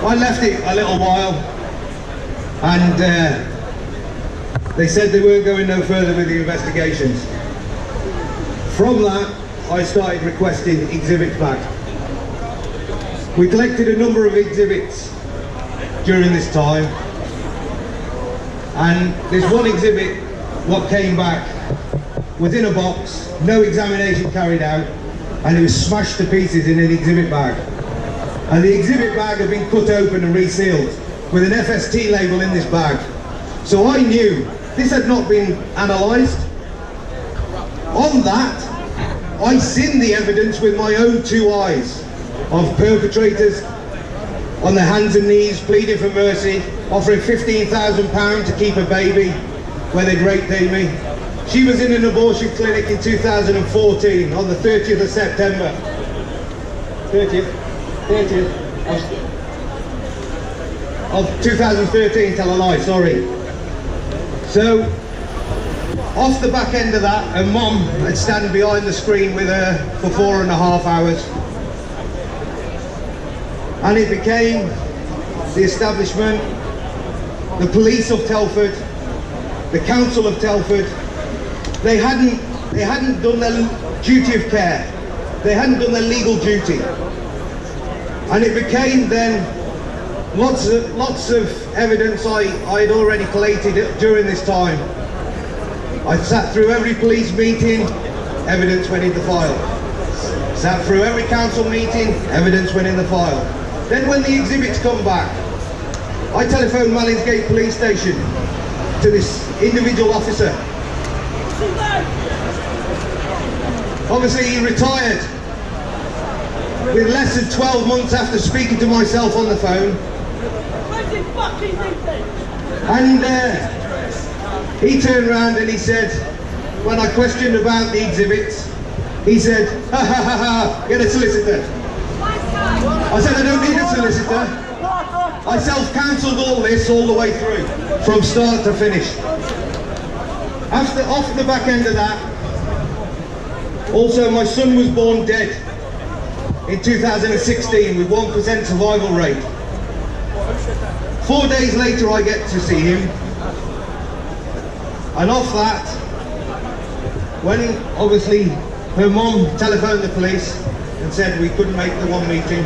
I left it a little while, and they said they weren't going no further with the investigations. From that, I started requesting exhibits back. We collected a number of exhibits during this time, and there's one exhibit what came back was in a box, no examination carried out, and it was smashed to pieces in an exhibit bag. And the exhibit bag had been cut open and resealed with an FST label in this bag. So I knew this had not been analysed. On that, I seen the evidence with my own two eyes of perpetrators on their hands and knees pleading for mercy, offering £15,000 to keep a baby when they'd raped Amy. She was in an abortion clinic in 2014 on the 30th of September. 30th of 2013, tell a lie, sorry. So, off the back end of that, her mum had stand behind the screen with her for 4.5 hours. And it became the establishment, the police of Telford, the council of Telford. They hadn't done their duty of care. They hadn't done their legal duty. And it became then lots of evidence I had already collated during this time. I sat through every police meeting, evidence went in the file. Sat through every council meeting, evidence went in the file. Then when the exhibits come back, I telephoned Mallinsgate Police Station to this individual officer. Obviously he retired with less than 12 months after speaking to myself on the phone. And he turned around and he said, when I questioned about the exhibits, he said, ha ha ha ha, get a solicitor. I said, I don't need a solicitor. I self-counselled all this all the way through, from start to finish. Off the back end of that, also my son was born dead in 2016 with 1% survival rate. 4 days later I get to see him, and off that, when obviously her mum telephoned the police and said we couldn't make the one meeting,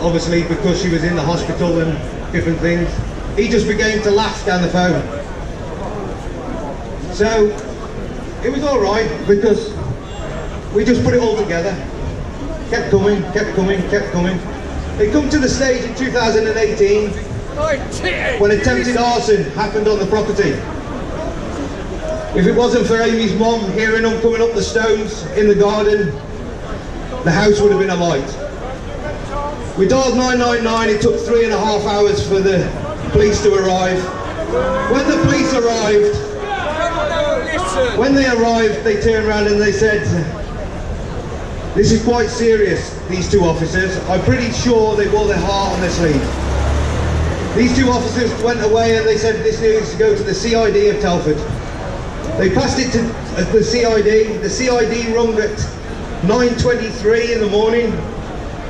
obviously because she was in the hospital and different things, he just began to laugh down the phone. So it was all right because we just put it all together. Kept coming, kept coming, kept coming. It come to the stage in 2018 when attempted arson happened on the property. If it wasn't for Amy's mom hearing them coming up the stones in the garden, the house would have been alight. We dialed 999, it took 3.5 hours for the police to arrive. When the police arrived, they turned around and they said, this is quite serious, these two officers. I'm pretty sure they wore their heart on their sleeve. These two officers went away and they said this needs to go to the CID of Telford. They passed it to the CID. The CID rung at 9:23 in the morning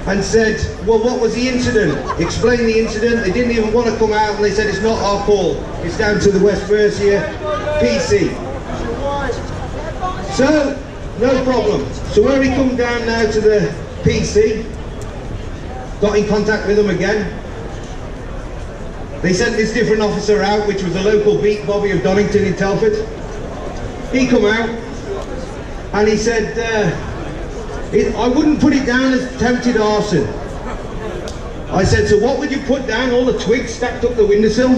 and said, well, what was the incident? Explain the incident. They didn't even want to come out and they said it's not our call. It's down to the West Mercia PC. So, no problem. So when we come down now to the PC, got in contact with them again. They sent this different officer out, which was a local beat, Bobby of Donington in Telford. He come out and he said, I wouldn't put it down as attempted arson. I said, so what would you put down? All the twigs stacked up the windowsill?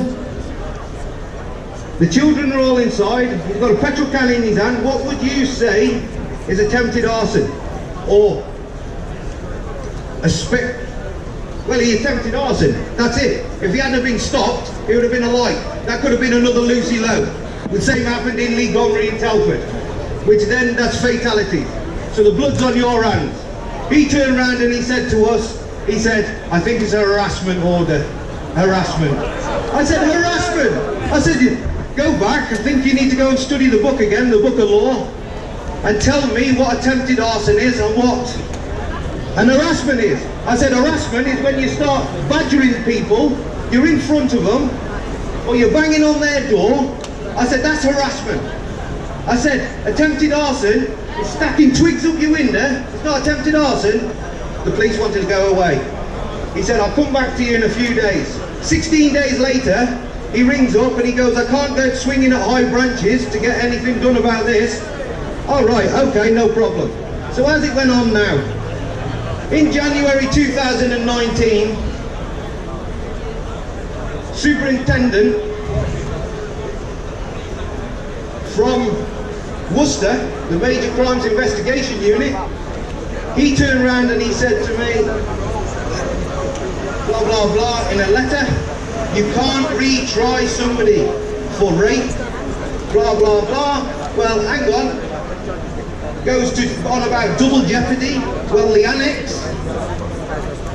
The children are all inside. He's got a petrol can in his hand. What would you say is attempted arson? Or well, he attempted arson. That's it. If he hadn't been stopped, it would have been a light. That could have been another Lucy Lowe. The same happened in Lee Gomery in Telford, which then that's fatality. So the blood's on your hands. He turned around and he said to us, he said, I think it's a harassment order. Harassment. I said, harassment? I said, go back. I think you need to go and study the book again, the book of law, and tell me what attempted arson is and what an harassment is. I said harassment is when you start badgering people, you're in front of them, or you're banging on their door. I said that's harassment. I said attempted arson is stacking twigs up your window. It's not attempted arson. The police wanted to go away. He said I'll come back to you in a few days. 16 days later, he rings up and he goes, I can't go swinging at high branches to get anything done about this. All right, okay, no problem. So as it went on now, in January 2019, Superintendent from Worcester, the Major Crimes Investigation Unit, he turned around and he said to me, blah, blah, blah, in a letter, you can't retry somebody for rape, blah, blah, blah. Well, hang on. Goes on about double jeopardy. Well, the annex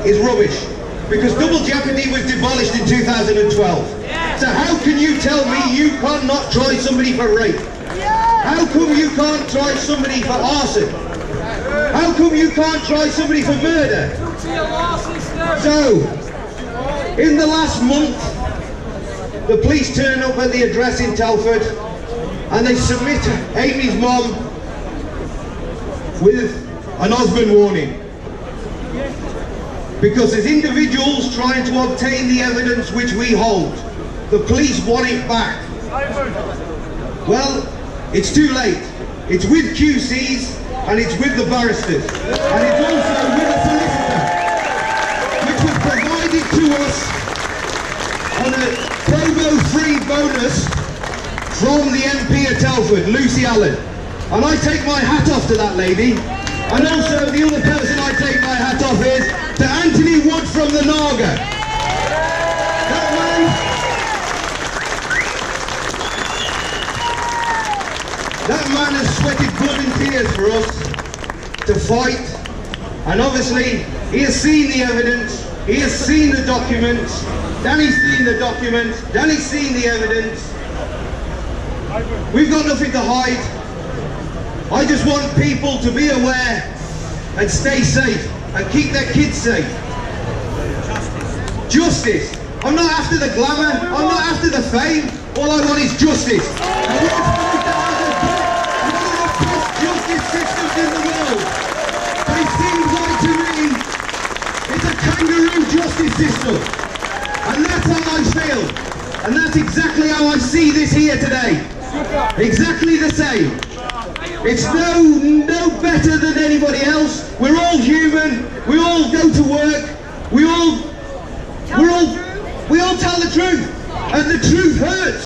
is rubbish because double jeopardy was demolished in 2012. So how can you tell me you cannot try somebody for rape? How come you can't try somebody for arson? How come you can't try somebody for murder? So, in the last month, the police turn up at the address in Telford and they submit Amy's mum with an Osborne warning. Because there's individuals trying to obtain the evidence which we hold. The police want it back. Well, it's too late. It's with QCs and it's with the barristers. And it's also with a solicitor, which was provided to us on a promo free bonus from the MP of Telford, Lucy Allen. And I take my hat off to that lady. And also the other person I take my hat off is to Anthony Wood from the Naga. That man has sweated blood and tears for us to fight. And obviously he has seen the evidence, he has seen the documents, Danny's seen the documents, Danny's seen the evidence. We've got nothing to hide. I just want people to be aware and stay safe and keep their kids safe. Justice. I'm not after the glamour, I'm not after the fame. All I want is justice. And one of the best justice systems in the world. But it seems like to me, it's a kangaroo justice system. And that's how I feel. And that's exactly how I see this here today. Exactly the same. It's no better than anybody else. We're all human. We all go to work. We all tell the truth. And the truth hurts.